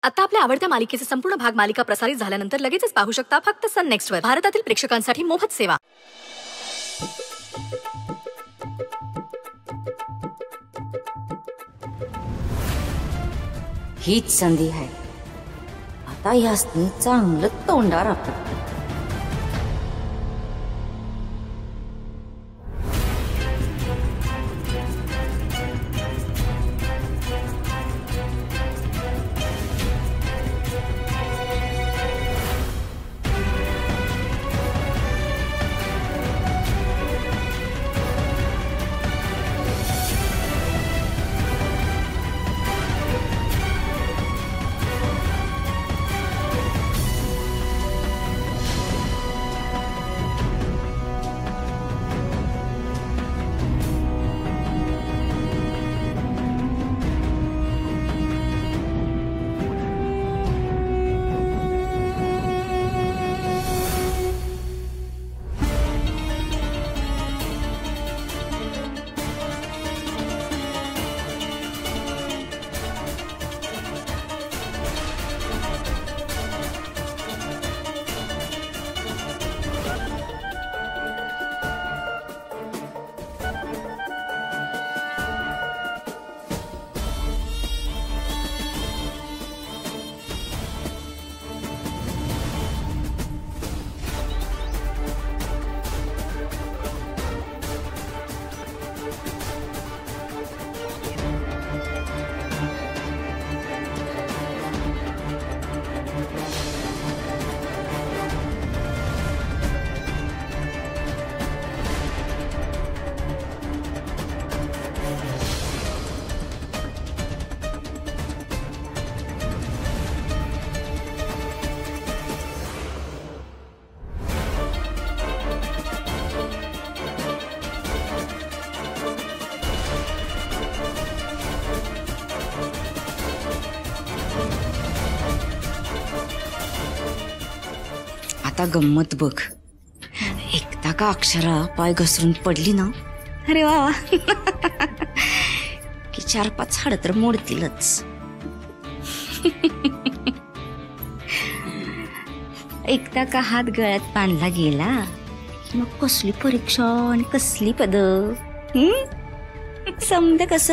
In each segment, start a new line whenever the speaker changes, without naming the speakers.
आता आपल्या आवडत्या मालिकेचे संपूर्ण भाग मालिका प्रसारित झाल्यानंतर लगेचच पाहू शकता फक्त सन नेक्स्ट वर. भारतातील प्रेक्षकांसाठी मोफत सेवा.
हीच संधी आहे. आता यासनी चांगलं तोंडावर आपलं. आता गंमत बघ. एकदा का अक्षरा पाय घसरून पडली ना, अरे वा की 4-5 हाड तर मोडतीलच. एकदा का हात गळ्यात बांधला गेला मग कसली परीक्षा आणि कसली पद. समज कस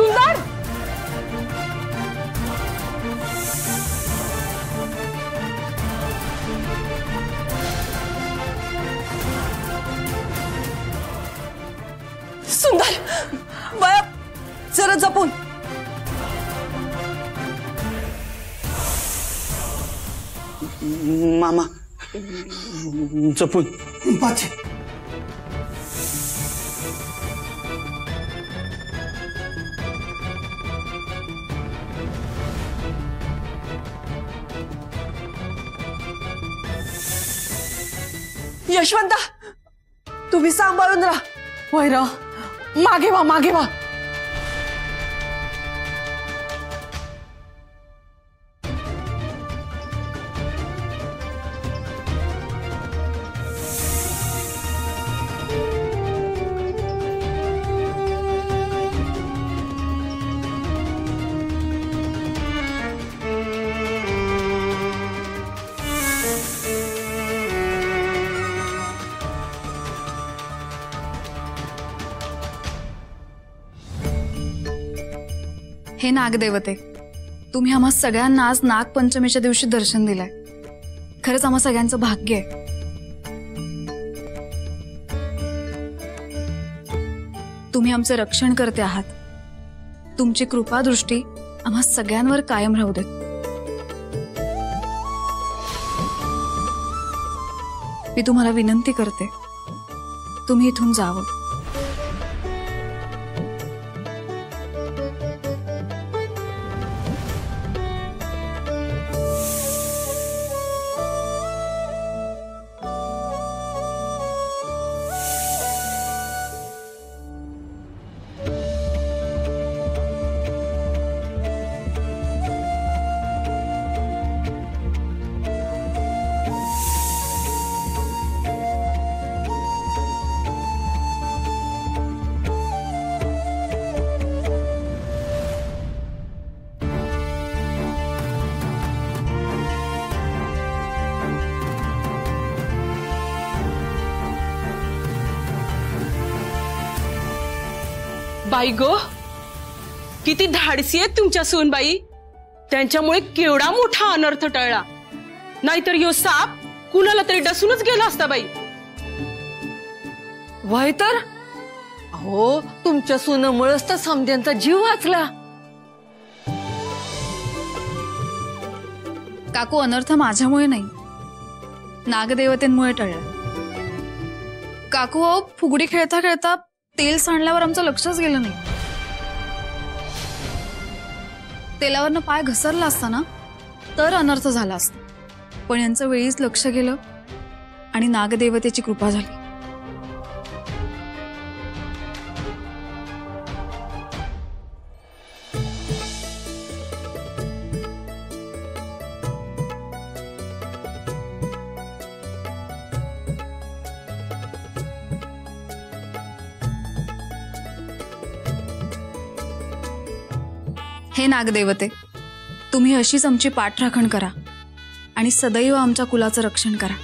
सुंदर सुंदर बाया जरा जपून
मामा जपून पाचे
यशवंता तुम्ही सांभाळून राहा. वैरा मागे वा मागे वा.
हे नागदेवते, तुम्ही आम्हा सगळ्यांना आज नागपंचमीच्या दिवशी दर्शन दिलंय. खरंच आम्हा सगळ्यांचं भाग्य आहे. तुम्ही आमचे रक्षण करते आहात. तुमची कृपा दृष्टी आम्हा सगळ्यांवर कायम राहू देत. मी तुम्हाला विनंती करते, तुम्ही इथून जावं.
बाई गो किती धाडसी आहेत तुमच्या सूनबाई. त्यांच्यामुळे केवढा मोठा अनर्थ टळला. नाहीतर यो साप कुणाला तरी डसूनच गेला असता बाई. वय तर हो तुमच्या सूनमुळेच तर समध्यांचा जीव वाचला.
काकू, अनर्थ माझ्यामुळे नाही, नागदेवतेंमुळे टळला. काकू, फुगडी खेळता खेळता तेल सांडल्यावर आमचं लक्षच गेलं नाही. तेलावरनं पाय घसरला असता ना तर अनर्थ झाला असता. पण यांचं वेळीच लक्ष गेलं आणि नागदेवतेची कृपा झाली. हे नागदेवते, तुम्ही अशीच आमची पाठराखण करा आणि सदैव आमच्या कुलाचं रक्षण करा.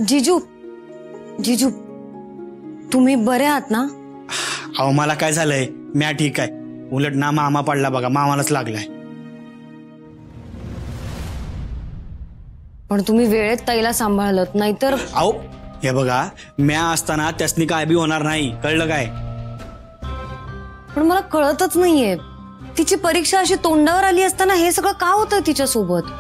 जिजू जिजू तुम्ही बरे आहात ना?
अहो मला काय झालंय, म्या ठीक आहे. उलट ना मामा पडला बघा, मामालाच लागलाय.
पण तुम्ही वेळेत ताईला सांभाळलत, नाहीतर.
अहो हे बघा, म्या असताना त्यासनी काय बी होणार नाही, कळलं काय?
पण मला कळतच नाहीये, तिची परीक्षा अशी तोंडावर आली असताना हे सगळं का होतंय तिच्या सोबत?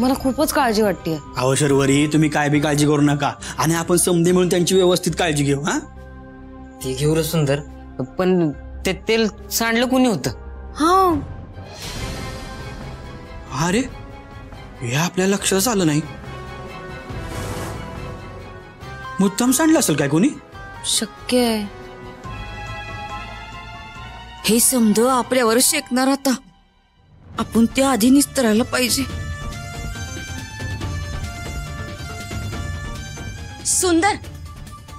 मला खूपच काळजी वाटते.
अहो शर्वरी, तुम्ही काय बी काळजी करू नका आणि आपण समजे म्हणून त्यांची व्यवस्थित काळजी घेऊ. हा
ते घेऊ रे सुंदर, पण ते तेल सांडलं कोणी होतं?
हा,
अरे हे आपल्या लक्षात आलं नाही. मुद्दाम सांडलं असेल काय कोणी?
शक्य आहे. हे समज आपल्यावर शेकणार आता, आपण त्या आधी निस्तरायला पाहिजे. सुंदर,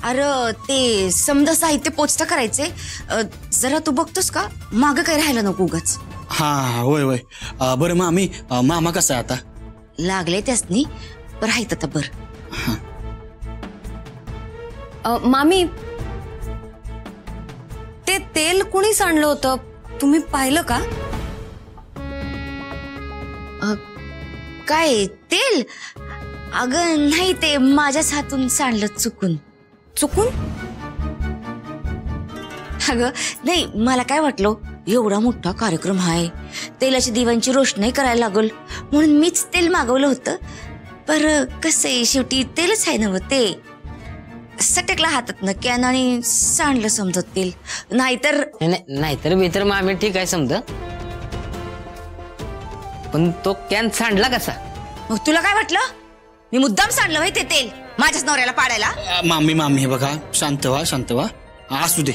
अरे ते समजा साहित्य पोचतं करायचे, जरा तू बघतोस का? मागं काही राहायला नको उगाच.
हा होय होय. बरं मामी, मामा कसा आहे आता?
लागले त्यासनी पण राहत आता बर. मामी, ते तेल कुणी सांडलं होतं, तुम्ही पाहिलं का? काय तेल? अगं नाही, ते माझ्याच हातून सांडलं चुकून. चुकून? अगं नाही, मला काय वाटलं एवढा मोठा कार्यक्रम आहे, तेलाची दिव्यांची रोषणाई करायला लागल म्हणून मीच तेल मागवलं होतं. पर कसं आहे, शेवटी तेलच आहे ना ते. सटकला हातात न कॅन आणि सांडलं समजत तेल. नाहीतर
नाहीतर बेतर मामी ठीक आहे समजा, पण तो कॅन सांडला कसा?
मग तुला काय वाटलं मी मुद्दाम सांडलं होय ते तेल माझ्याच नवऱ्याला पाडायला?
मामी मामी हे बघा, शांत व्हा शांत व्हा. असू दे,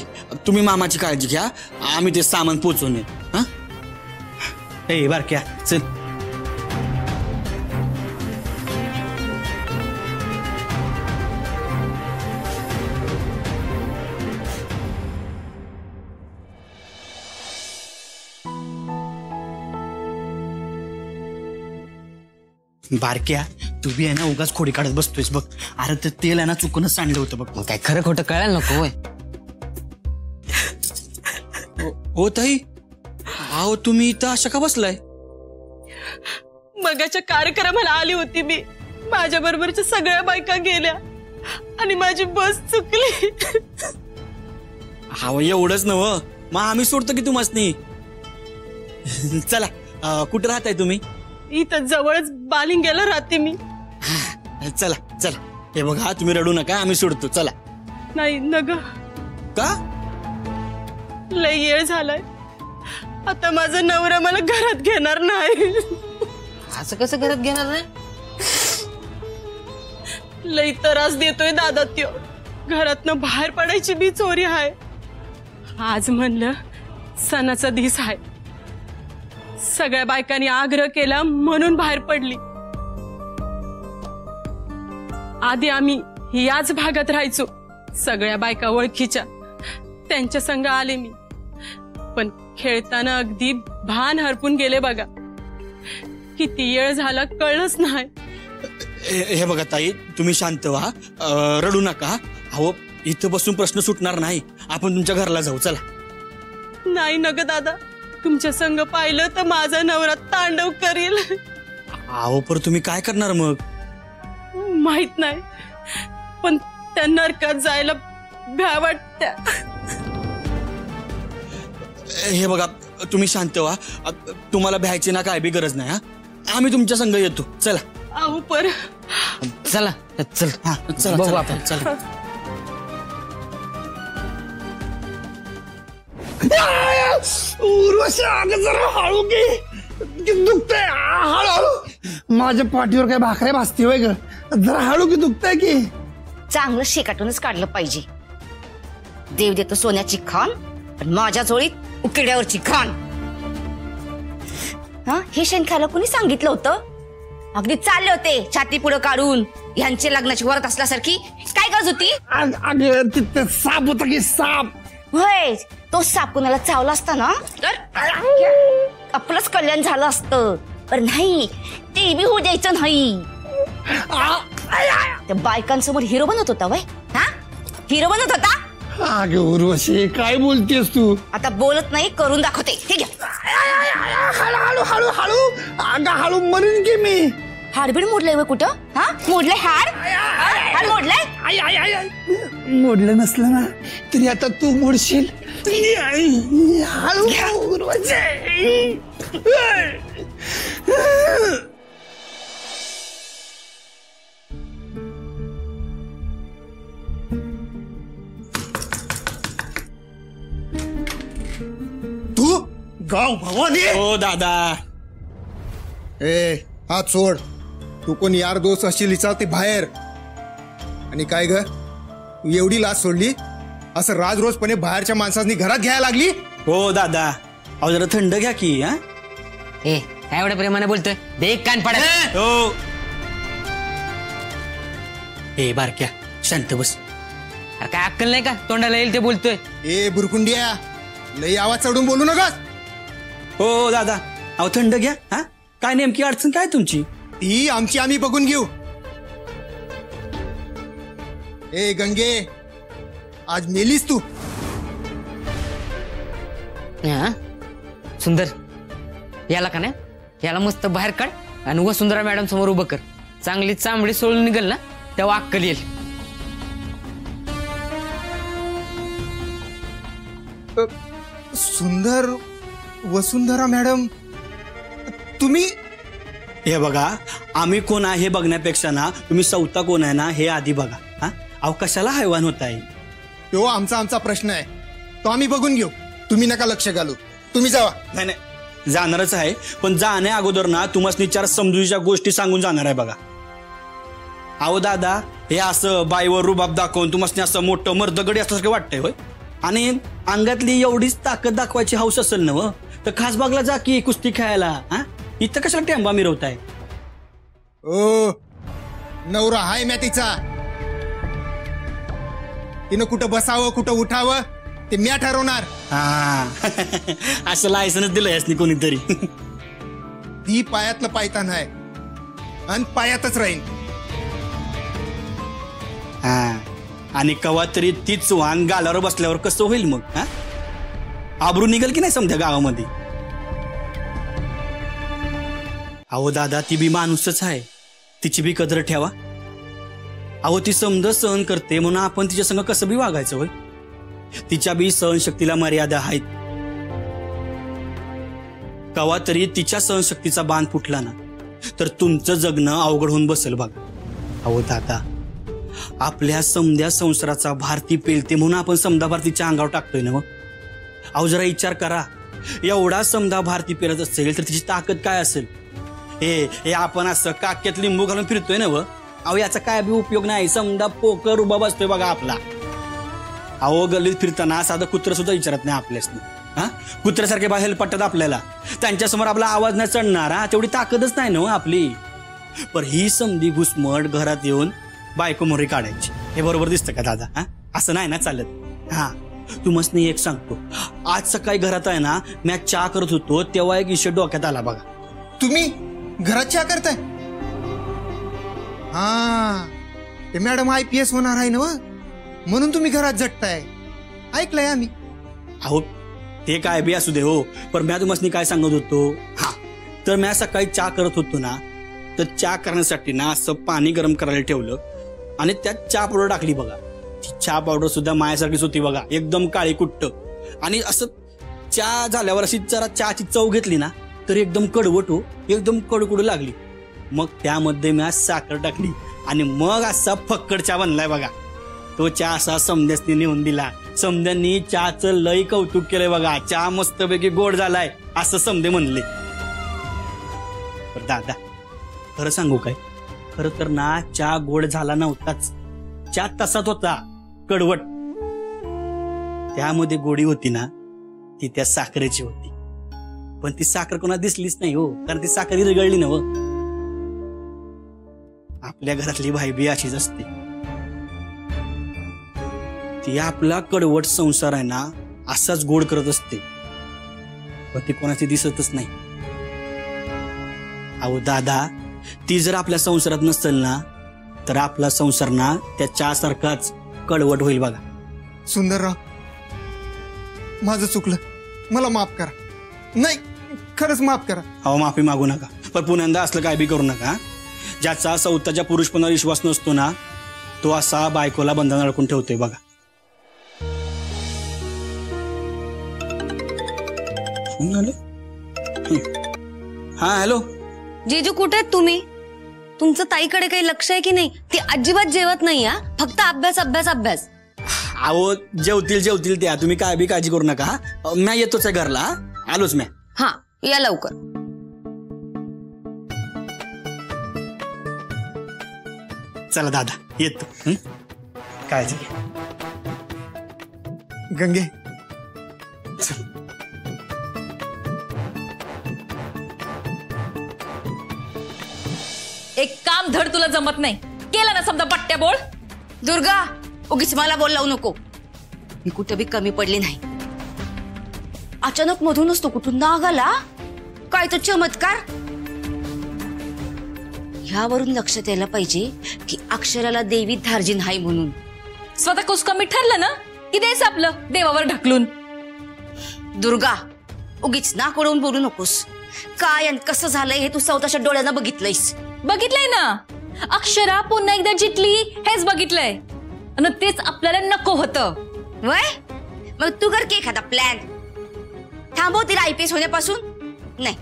तुम्ही मामाची काळजी घ्या, आम्ही ते सामान पोचवून येऊ. हा ए बारक्या चल. बारक्या, तू बी आहे ना उगाच खोडी काढत बसतोयस बघ. अरे ते तेल आहे ना चुकूनच सांडलं होतं बघ.
काय खरं खोटं कळायला नको होय.
हो ताई, अहो तुम्ही इथं अशा का बसलाय?
मगाच्या कार्यक्रमाला आली होती मी, माझ्या बरोबरच्या सगळ्या बायका गेल्या आणि माझी बस चुकली.
हा एवढंच नव, मग आम्ही सोडतो की तुम्हासनी. चला, कुठं राहताय तुम्ही?
इथं जवळच बालिंग्याला राहते मी.
चला चला, हे बघा तुम्ही रडू नका, आम्ही सोडतो. चला.
नाही नग,
का?
लय येळ झालाय, आता माझा नवरा मला घरात घेणार नाही.
असं कसं घरात घेणार नाही?
लय त्रास देतोय दादा त्यो, घरातनं बाहेर पडायची बी चोरी आहे. आज म्हणलं सणाचा दिवस आहे, सगळ्या बायकांनी आग्रह केला म्हणून बाहेर पडली. आधी आम्ही याच भागात राहायचो, सगळ्या बायका ओळखीच्या, त्यांच्या संग आले मी. पण खेळताना अगदी भान हरपून गेले बघा. किती वेळ झाला कळलंच नाही.
हे बघा ताई, तुम्ही शांत व्हा, रडू नका. अहो इथं बसून प्रश्न सुटणार नाही, आपण तुमच्या घराला जाऊ. चला.
नाही नग दादा, तुमच्या संग पाहिलं तर माझा नवरा तांडव करील.
अहो पर तुम्ही काय करणार मग?
माहित नाही, पण त्या नरकात जायला भ्या वाटत्या.
हे बघा तुम्ही शांत व्हा, तुम्हाला भ्यायची ना काय बी गरज नाही. हा आम्ही तुमच्या संग येतो. चला.
अहो पर
चला चल.
हा चला
बघू
चला,
आपण.
चला.
उर्वशी अगं जरा हळू की दुखतंय. हळूहळू, माझ्या पाठीवर काय भाकऱ्या भासते होय ग, जरा हळू की दुखतंय की.
चांगलं शेकाटूनच काढलं पाहिजे. देव देतो सोन्याची खान, पण माझ्या जोळीत उकिड्यावरची खान. हा, हे शेण खायला कुणी सांगितलं होतं? अगदी चालले होते छाती पुढं काढून, ह्यांची लग्नाची वरत असल्यासारखी. काय गरज होती?
अगं तिथे साप होता की साप.
होय, तो साप कुणाला चावला असता ना तर आपलंच कल्याण झालं असतं. पण नाही, ते बी होऊ द्यायचं नाही. त्या बायकांसमोर हिरो बनत होता वय? हा, हिरो बनत होता.
अगं उर्वशी काय बोलतेस तू?
आता बोलत नाही, करून दाखवते. ठीक आहे.
हळू हळू हळू, अगं हळू मरीन की मी.
हाडबीड मोडलंय वय कुठं? हा, मोडलंय हाड? हाड मोडलंय?
मोडलं नसलं ना तरी आता तू मोडशील. हळू उर्वशी.
तू गाव भवानी?
हो दादा.
ए हात सोड. तू कोण यार दोस्त असशील ते बाहेर. आणि काय ग, तू एवढी लाज सोडली? असं राजरोजपणे बाहेरच्या माणसांनी घरात घ्यायला लागली?
हो दादा, अहो जरा थंड घ्या की. हा
ए काय एवढ्या प्रेमाने बोलतोय, दे एक कान पडा.
हो. ए बारक्या, शांत बस.
अरे काय अक्कल नाही का तोंडाला येईल ते बोलतोय.
ए बुरकुंडिया, लई आवाज चढून बोलू नकास.
हो दादा, अहो थंड घ्या. हा काय नेमकी अडचण काय तुमची?
ती आमची आम्ही बघून घेऊ. ए गंगे, आज मेलीस तू.
हा? सुंदर, याला का नाही, याला मस्त बाहेर काढ आणि वसुंधरा मॅडम समोर उभं कर. चांगली चांबडी सोडून निघल ना तेव्हा अक्कल येईल.
सुंदर वसुंधरा मॅडम, तुम्ही?
हे बघा, आम्ही कोण आहे हे बघण्यापेक्षा ना तुम्ही सौता कोण आहे ना हे आधी बघा. हा अहो कशाला हैवान होत आहे?
तो आमचा प्रश्न आहे, तो आम्ही बघून घेऊ. तुम्ही नका लक्ष घालू, तुम्ही जावा.
नाही नाही, जाणारच आहे, पण जाण्या अगोदर ना तुम्हाला 4 समजुतीच्या गोष्टी सांगून जाणार आहे बघा. अहो दादा, हे असं बाईवर रुबाब दाखवून तुम्हाला असं मोठं मर्दगडी असल्यासारखं वाटतंय होय? आणि अंगातली एवढीच ताकद दाखवायची हौस असेल ना तर खासबागला जा की कुस्ती खेळायला. हा इथं कशाला टेंबा मिरवताय?
ओ नवरा हाय म्या तिचा. तिनं कुठं बसावं कुठं उठावं ते म्या ठरवणार.
हा असं लायसनच दिलं यासनी कोणीतरी.
ती पायातलं पायतान आहे आणि पायातच राहील.
हा आणि कवा तरी तीच वाहन गालावर बसल्यावर कसं होईल मग? हा आबरू निघेल की नाही समजा गावामध्ये? अहो दादा, ती बी माणूसच आहे, तिची बी कदर ठेवा. अहो ती समज सहन करते म्हणून आपण तिच्या संग कसं बी वागायचं होय? तिच्या बी सहनशक्तीला मर्यादा आहेत. कवा तरी तिच्या सहनशक्तीचा बांध फुटला ना तर तुमचं जगणं अवघड होऊन बसेल बघा. अहो दादा, आपल्या समध्या संसाराचा भारती पेलते म्हणून आपण समधा भारतीच्या अंगावर टाकतोय ना. अहो जरा विचार करा, एवढा समधा भारती पेलत असेल तर तिची ताकद काय असेल? हे आपण असं काक्यात लिंबू घालून फिरतोय ना अहो याचा काय बी उपयोग नाही. समजा पोकर उभा बसतोय बघा आपला. अहो गल्लीत फिरताना साधं कुत्र सुद्धा विचारत नाही आपल्यासनी. हा कुत्र्यासारखे बाहेर पटत आपल्याला, त्यांच्यासमोर आपला आवाज नाही चढणार. हा तेवढी ताकदच नाही ना आपली. पण ही समधी घुसमट घरात येऊन बायको मोहरी काढायची, हे बरोबर दिसतं का दादा? हा असं नाही ना चालत. हा तुम्हाला एक सांगतो, आज सकाळी घरात आहे ना मी चहा करत होतो तेव्हा एक विषय डोक्यात आला बघा.
तुम्ही घरात चहा करताय? हा ते मॅडम IPS होणार आहे ना म्हणून तुम्ही घरात झटताय, ऐकलंय आम्ही.
अहो ते काय बी असू दे हो, पण मी तुम्हाला काय सांगत होतो. हा तर मी सकाळी चहा करत होतो ना तर चहा करण्यासाठी ना असं पाणी गरम करायला ठेवलं आणि त्यात चहा पावडर टाकली बघा. ती चहा पावडर सुद्धा मायासारखीच होती बघा, एकदम काळी कुट्ट. आणि असं चहा झाल्यावर अशी जरा चहाची चव घेतली ना तर एकदम कडवट हो, एकदम कडकडू लागली. मग त्यामध्ये मी साखर टाकली आणि मग असा फक्कड चहा बनलाय बघा. तो चहा असा समध्यासनी नेऊन दिला. समध्यांनी चहाचं लय कौतुक केलंय बघा. चहा मस्तपैकी गोड झालाय असं समधे म्हणले. दादा खरं सांगू काय, खरं तर ना चहा गोड झाला नव्हताच, चहा तसाच होता कडवट. त्यामध्ये गोडी होती ना ती त्या साखरेची होती, पण ती साखर कोणा दिसलीच नाही हो, कारण ती साखर विरघळली ना. आपल्या घरातली बाई बी अशीच असते. ती आपला कडवट संसार आहे ना असाच गोड करत असते, पण ती कोणाची दिसतच नाही. अहो दादा, ती जर आपल्या संसारात नसेल ना तर आपला संसार ना त्या चहासारखाच कडवट होईल बघा.
सुंदरराव, माझं चुकलं, मला माफ करा. नाही खरंच माफ करा.
अहो माफी मागू नका, पण पुन्हा असलं काय बी करू नका. ज्याचा स्वतःच्या पुरुषपणावर विश्वास नसतो ना तो असा बायकोला बंधन अडकून ठेवतोय बघा. हा हॅलो
जीजू, कुठे आहेत तुम्ही? तुमचं ताईकडे काही लक्ष आहे की नाही? ती अजिबात जेवत नाही. हा फक्त अभ्यास अभ्यास अभ्यास.
अहो जेवतील त्या, तुम्ही काय बी काळजी करू नका. मी येतोच आहे घरला, आलोच मी.
हा या लवकर.
चला दादा येतो. काळजी घ्या.
गंगे
एक काम धड तुला जमत नाही, केलं ना समजा पट्ट्या बोल.
दुर्गा, उगीच मला बोल लावू नको. मी कुठं बी कमी पडले नाही. अचानक मधूनच तो कुठून नाग आला. काय तो चमत्कार. ह्यावरून लक्ष द्यायला पाहिजे की अक्षराला देवी धार्जिन हाय म्हणून.
स्वतः कुस कमी ठरलं ना की द्यायचं आपलं देवावर ढकलून.
दुर्गा, उगीच नाक उडवून बोलू नकोस. काय आणि कसं झालंय हे तू स्वतःच्या डोळ्यानं बघितलंयस.
बघितलंय ना, अक्षरा पुन्हा एकदा जितली हेच बघितलंय आणि तेच आपल्याला नको होतं.
वय मग तू कर की एखादा प्लॅन. थांबव तिला IPS होण्यापासून. नाही,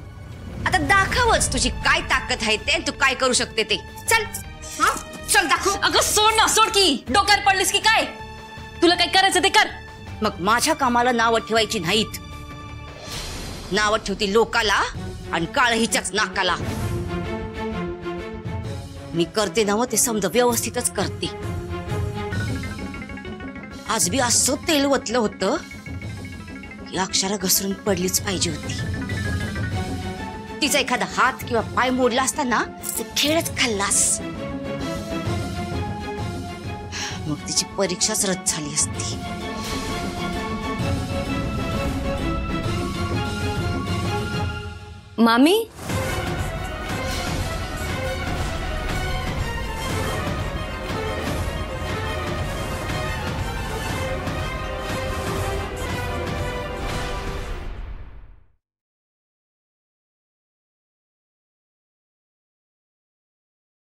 आता दाखवच तुझी काय ताकद आहे ते, तू काय करू शकते ते. चल हा, चल दाखव.
अगं सोड ना, सोड की. डोक्यावर पडलीस की काय? तुला काय करायचं ते कर.
मग माझ्या कामाला नावं ठेवायची नाहीत. नावं ठेवती लोकाला आणि काळ हिच्याच नाकाला. मी करते ना ते समजा व्यवस्थितच करते. आज बी असं तेल वतलं होतं की अक्षरा घसरून पडलीच पाहिजे होती. तिचा एखादा हात किंवा पाय मोडला असता ना ते खेळच खाल्लास. मग तिची परीक्षाच रद्द झाली असती.
मामी